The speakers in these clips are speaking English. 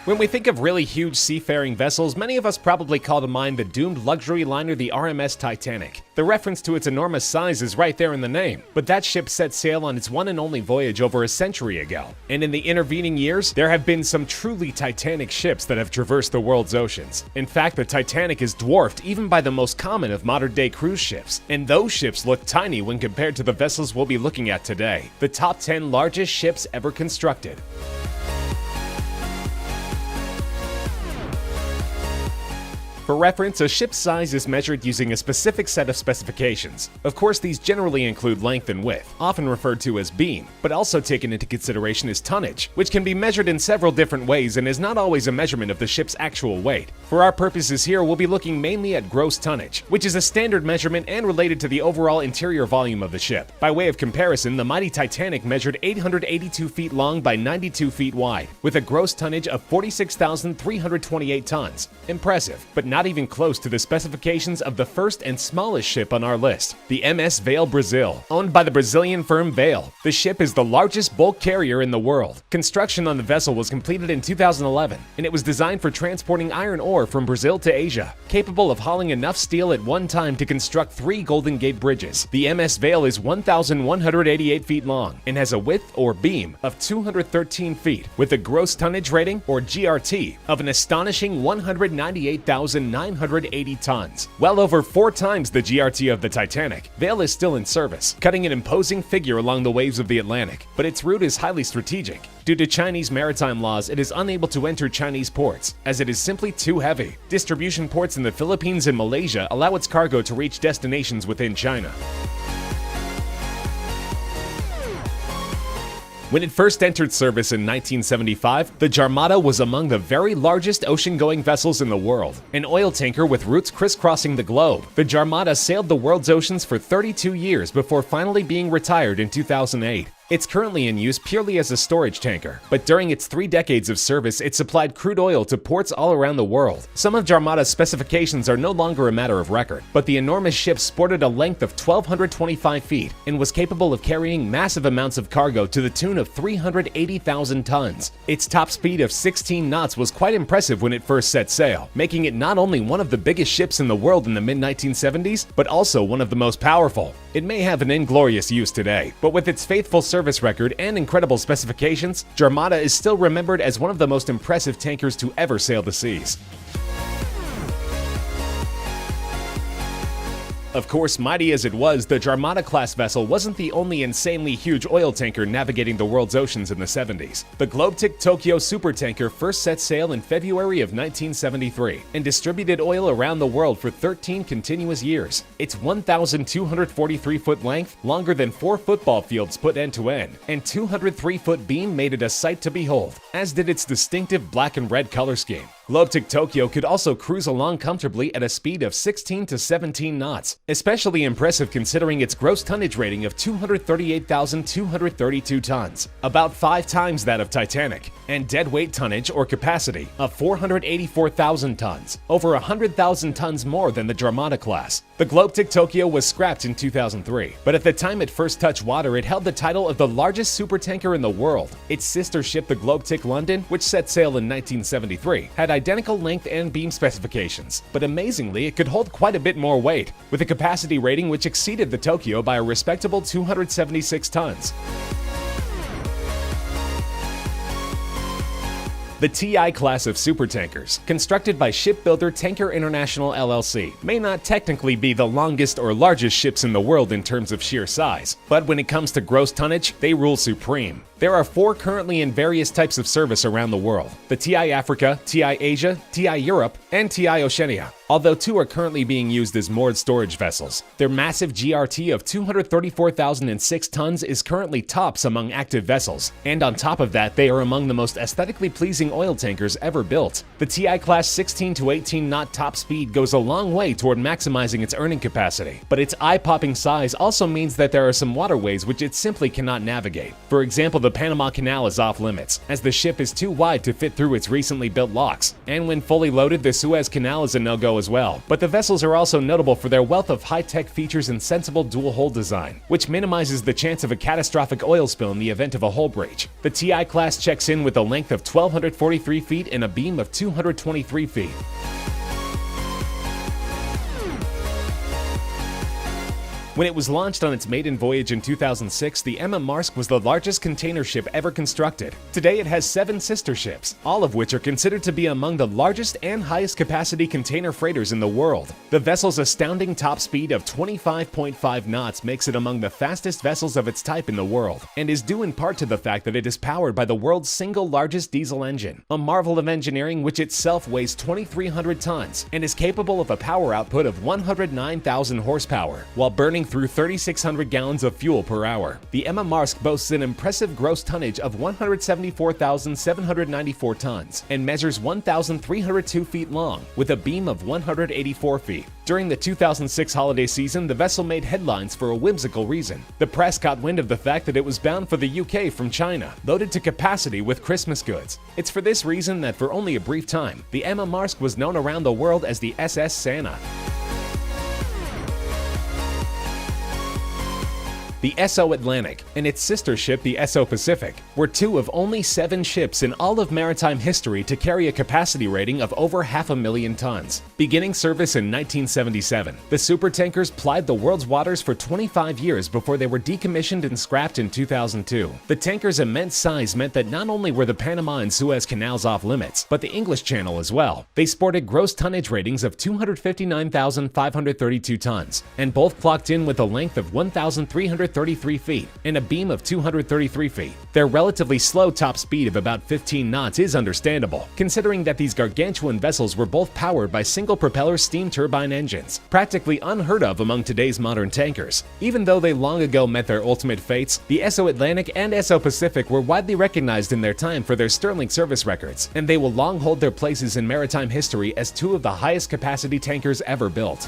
When we think of really huge seafaring vessels, many of us probably call to mind the doomed luxury liner the RMS Titanic. The reference to its enormous size is right there in the name, but that ship set sail on its one and only voyage over a century ago. And in the intervening years, there have been some truly titanic ships that have traversed the world's oceans. In fact, the Titanic is dwarfed even by the most common of modern-day cruise ships, and those ships look tiny when compared to the vessels we'll be looking at today. The top 10 largest ships ever constructed. For reference, a ship's size is measured using a specific set of specifications. Of course, these generally include length and width, often referred to as beam, but also taken into consideration is tonnage, which can be measured in several different ways and is not always a measurement of the ship's actual weight. For our purposes here, we'll be looking mainly at gross tonnage, which is a standard measurement and related to the overall interior volume of the ship. By way of comparison, the mighty Titanic measured 882 feet long by 92 feet wide, with a gross tonnage of 46,328 tons. Impressive, but not even close to the specifications of the first and smallest ship on our list, the MS Vale Brazil, owned by the Brazilian firm Vale. The ship is the largest bulk carrier in the world. Construction on the vessel was completed in 2011, and it was designed for transporting iron ore from Brazil to Asia, capable of hauling enough steel at one time to construct 3 Golden Gate bridges. The MS Vale is 1,188 feet long and has a width or beam of 213 feet, with a gross tonnage rating, or GRT, of an astonishing 198,980 tons. Well over 4 times the GRT of the Titanic, Vale is still in service, cutting an imposing figure along the waves of the Atlantic, but its route is highly strategic. Due to Chinese maritime laws, it is unable to enter Chinese ports, as it is simply too heavy. Distribution ports in the Philippines and Malaysia allow its cargo to reach destinations within China. When it first entered service in 1975, the Jarmada was among the very largest ocean-going vessels in the world, an oil tanker with routes crisscrossing the globe. The Jarmada sailed the world's oceans for 32 years before finally being retired in 2008. It's currently in use purely as a storage tanker, but during its 3 decades of service, it supplied crude oil to ports all around the world. Some of Jarmada's specifications are no longer a matter of record, but the enormous ship sported a length of 1,225 feet and was capable of carrying massive amounts of cargo to the tune of 380,000 tons. Its top speed of 16 knots was quite impressive when it first set sail, making it not only one of the biggest ships in the world in the mid-1970s, but also one of the most powerful. It may have an inglorious use today, but with its faithful service record and incredible specifications, Jarmada is still remembered as one of the most impressive tankers to ever sail the seas. Of course, mighty as it was, the Jarmada-class vessel wasn't the only insanely huge oil tanker navigating the world's oceans in the 70s. The Globetic Tokyo supertanker first set sail in February of 1973 and distributed oil around the world for 13 continuous years. Its 1,243-foot length, longer than 4 football fields put end-to-end, and 203-foot beam made it a sight to behold, as did its distinctive black and red color scheme. Globetic Tokyo could also cruise along comfortably at a speed of 16 to 17 knots, especially impressive considering its gross tonnage rating of 238,232 tons, about 5 times that of Titanic, and deadweight tonnage or capacity of 484,000 tons, over 100,000 tons more than the Jarmada class. The Globetic Tokyo was scrapped in 2003, but at the time it first touched water, it held the title of the largest supertanker in the world. Its sister ship, the Globetic London, which set sail in 1973, had identical length and beam specifications, but amazingly it could hold quite a bit more weight, with a capacity rating which exceeded the Tokyo by a respectable 276 tons. The TI class of supertankers, constructed by shipbuilder Tanker International LLC, may not technically be the longest or largest ships in the world in terms of sheer size, but when it comes to gross tonnage, they rule supreme. There are 4 currently in various types of service around the world: the TI Africa, TI Asia, TI Europe, and TI Oceania, although 2 are currently being used as moored storage vessels. Their massive GRT of 234,006 tons is currently tops among active vessels, and on top of that, they are among the most aesthetically pleasing oil tankers ever built. The TI class 16 to 18 knot top speed goes a long way toward maximizing its earning capacity, but its eye-popping size also means that there are some waterways which it simply cannot navigate. For example, the Panama Canal is off limits, as the ship is too wide to fit through its recently built locks, and when fully loaded, the Suez Canal is a no-go as well. But the vessels are also notable for their wealth of high-tech features and sensible dual-hull design, which minimizes the chance of a catastrophic oil spill in the event of a hull breach. The TI class checks in with a length of 1,243 feet and a beam of 223 feet. When it was launched on its maiden voyage in 2006, the Emma Marsk was the largest container ship ever constructed. Today it has 7 sister ships, all of which are considered to be among the largest and highest capacity container freighters in the world. The vessel's astounding top speed of 25.5 knots makes it among the fastest vessels of its type in the world, and is due in part to the fact that it is powered by the world's single largest diesel engine, a marvel of engineering which itself weighs 2,300 tons and is capable of a power output of 109,000 horsepower, while burning through 3,600 gallons of fuel per hour. The Emma Marsk boasts an impressive gross tonnage of 174,794 tons and measures 1,302 feet long, with a beam of 184 feet. During the 2006 holiday season, the vessel made headlines for a whimsical reason. The press caught wind of the fact that it was bound for the UK from China, loaded to capacity with Christmas goods. It's for this reason that for only a brief time, the Emma Marsk was known around the world as the SS Santa. The Esso Atlantic and its sister ship, the Esso Pacific, were 2 of only 7 ships in all of maritime history to carry a capacity rating of over 500,000 tons. Beginning service in 1977, the supertankers plied the world's waters for 25 years before they were decommissioned and scrapped in 2002. The tanker's immense size meant that not only were the Panama and Suez canals off limits, but the English Channel as well. They sported gross tonnage ratings of 259,532 tons, and both clocked in with a length of 1,333 feet and a beam of 233 feet. Their relatively slow top speed of about 15 knots is understandable, considering that these gargantuan vessels were both powered by single-propeller steam turbine engines, practically unheard of among today's modern tankers. Even though they long ago met their ultimate fates, the Esso Atlantic and Esso Pacific were widely recognized in their time for their sterling service records, and they will long hold their places in maritime history as 2 of the highest capacity tankers ever built.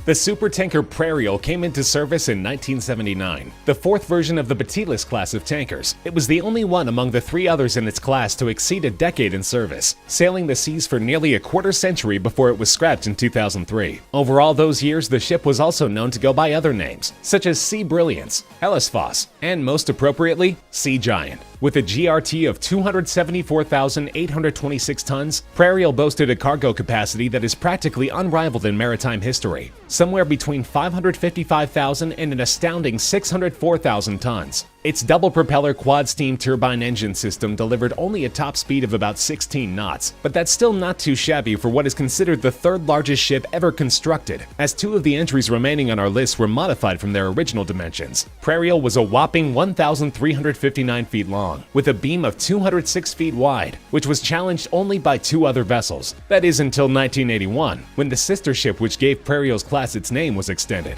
The supertanker Prairial came into service in 1979, the 4th version of the Batilus class of tankers. It was the only one among the 3 others in its class to exceed a decade in service, sailing the seas for nearly a quarter century before it was scrapped in 2003. Over all those years, the ship was also known to go by other names, such as Sea Brilliance, Hellesphos, and most appropriately, Sea Giant. With a GRT of 274,826 tons, Prairial boasted a cargo capacity that is practically unrivaled in maritime history, somewhere between 555,000 and an astounding 604,000 tons. Its double-propeller quad-steam turbine engine system delivered only a top speed of about 16 knots, but that's still not too shabby for what is considered the 3rd largest ship ever constructed, as 2 of the entries remaining on our list were modified from their original dimensions. Prairial was a whopping 1,359 feet long, with a beam of 206 feet wide, which was challenged only by 2 other vessels. That is until 1981, when the sister ship which gave Prairial's class its name was extended.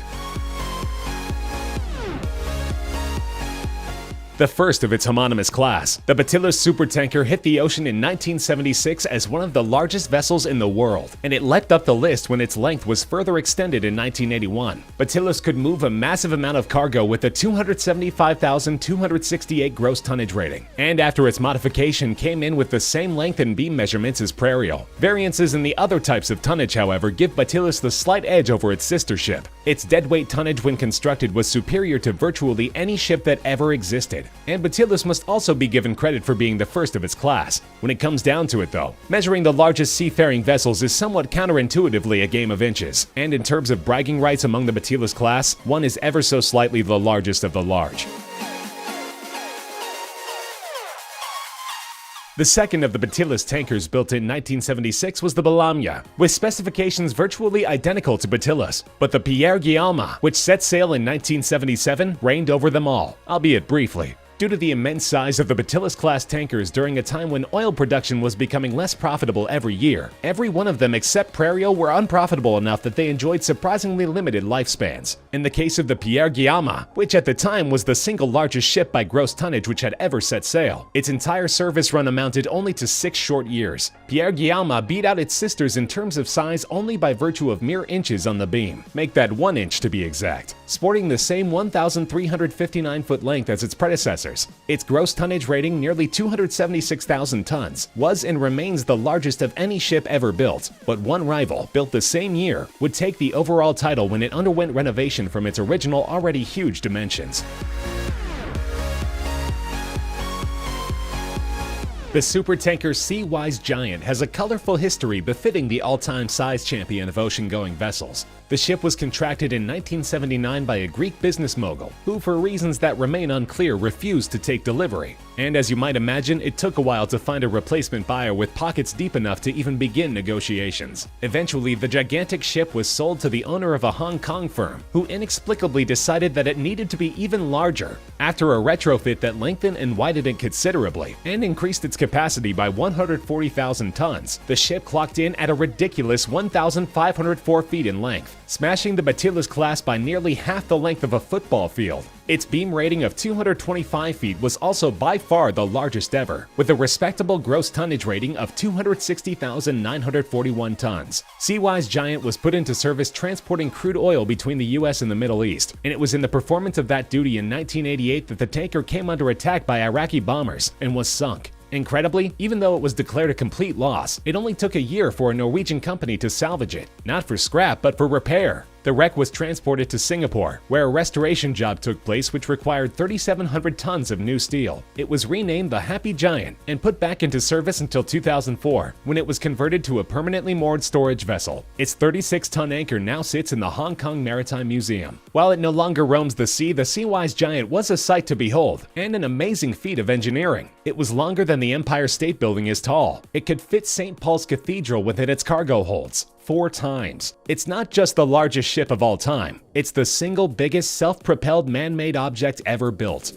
The first of its homonymous class, the Batilus supertanker hit the ocean in 1976 as one of the largest vessels in the world, and it leapt up the list when its length was further extended in 1981. Batilus could move a massive amount of cargo with a 275,268 gross tonnage rating, and after its modification came in with the same length and beam measurements as Prairial. Variances in the other types of tonnage, however, give Batilus the slight edge over its sister ship. Its deadweight tonnage when constructed was superior to virtually any ship that ever existed, and Batilus must also be given credit for being the first of its class. When it comes down to it though, measuring the largest seafaring vessels is somewhat counterintuitively a game of inches, and in terms of bragging rights among the Batilus class, one is ever so slightly the largest of the large. The second of the Batilus tankers built in 1976 was the Balamya, with specifications virtually identical to Batilus, but the Pierre Guillaume, which set sail in 1977, reigned over them all, albeit briefly. Due to the immense size of the Batilus-class tankers during a time when oil production was becoming less profitable every year, every one of them except Prairial were unprofitable enough that they enjoyed surprisingly limited lifespans. In the case of the Pierre Guillaume, which at the time was the single largest ship by gross tonnage which had ever set sail, its entire service run amounted only to 6 short years. Pierre Guillaume beat out its sisters in terms of size only by virtue of mere inches on the beam. Make that 1 inch to be exact. sporting the same 1,359-foot length as its predecessors. Its gross tonnage rating, nearly 276,000 tons, was and remains the largest of any ship ever built, but one rival, built the same year, would take the overall title when it underwent renovation from its original already huge dimensions. The supertanker Seawise Giant has a colorful history befitting the all-time size champion of ocean-going vessels. The ship was contracted in 1979 by a Greek business mogul, who for reasons that remain unclear refused to take delivery. And as you might imagine, it took a while to find a replacement buyer with pockets deep enough to even begin negotiations. Eventually, the gigantic ship was sold to the owner of a Hong Kong firm, who inexplicably decided that it needed to be even larger. After a retrofit that lengthened and widened it considerably, and increased its capacity by 140,000 tons, the ship clocked in at a ridiculous 1,504 feet in length, smashing the Batylus class by nearly half the length of a football field. Its beam rating of 225 feet was also by far the largest ever, with a respectable gross tonnage rating of 260,941 tons. Seawise Giant was put into service transporting crude oil between the US and the Middle East, and it was in the performance of that duty in 1988 that the tanker came under attack by Iraqi bombers and was sunk. Incredibly, even though it was declared a complete loss, it only took a year for a Norwegian company to salvage it, not for scrap but for repair. The wreck was transported to Singapore, where a restoration job took place which required 3,700 tons of new steel. It was renamed the Happy Giant and put back into service until 2004, when it was converted to a permanently moored storage vessel. Its 36-ton anchor now sits in the Hong Kong Maritime Museum. While it no longer roams the sea, the Seawise Giant was a sight to behold, and an amazing feat of engineering. It was longer than the Empire State Building is tall. It could fit St. Paul's Cathedral within its cargo holds 4 times. It's not just the largest ship of all time, it's the single biggest self-propelled man-made object ever built.